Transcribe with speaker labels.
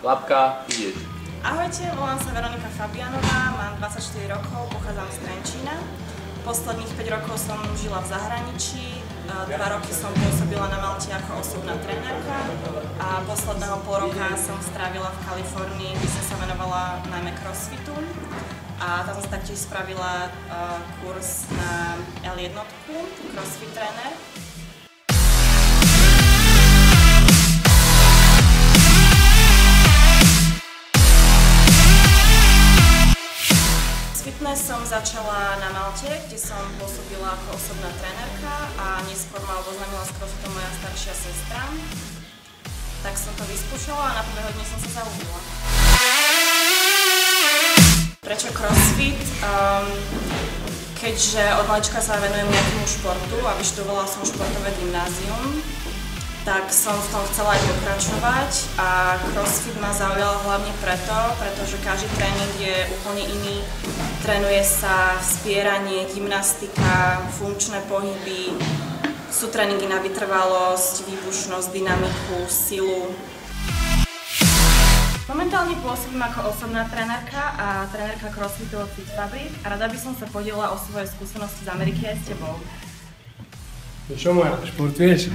Speaker 1: Klapka, ideš.
Speaker 2: Ahojte, volám sa Veronika Fabianová, mám 24 rokov, pochádzam z Trenčína. Posledných 5 rokov som žila v zahraničí, 2 roky som pôsobila na Malte ako osobná trénerka a posledného pol roka som strávila v Kalifornii, kde som sa venovala najmä crossfitu. A tam som taktiež spravila kurz na L1, crossfit tréner. Fitness som začala na Malte, kde som pôsobila ako osobná trénerka a neskôr ma oboznámila s crossfitom moja staršia sestra. Tak som to vyskúšala a na prvého dne som sa zaľúbila. Prečo crossfit? Keďže od malička sa venujem nejakému športu a vyštudovala som športové gymnázium, tak som v tom chcela aj pokračovať a crossfit ma zaujal hlavne pretože každý tréning je úplne iný. Trénuje sa vzpieranie, gymnastika, funkčné pohyby, sú tréningy na vytrvalosť, výbušnosť, dynamiku, silu. Momentálne pôsobím ako osobná trénerka a trénerka crossfitu od Fit Fabric a rada by som sa podielila o svoje skúsenosti z Ameriky aj s tebou.
Speaker 3: No čo moja, športuješ?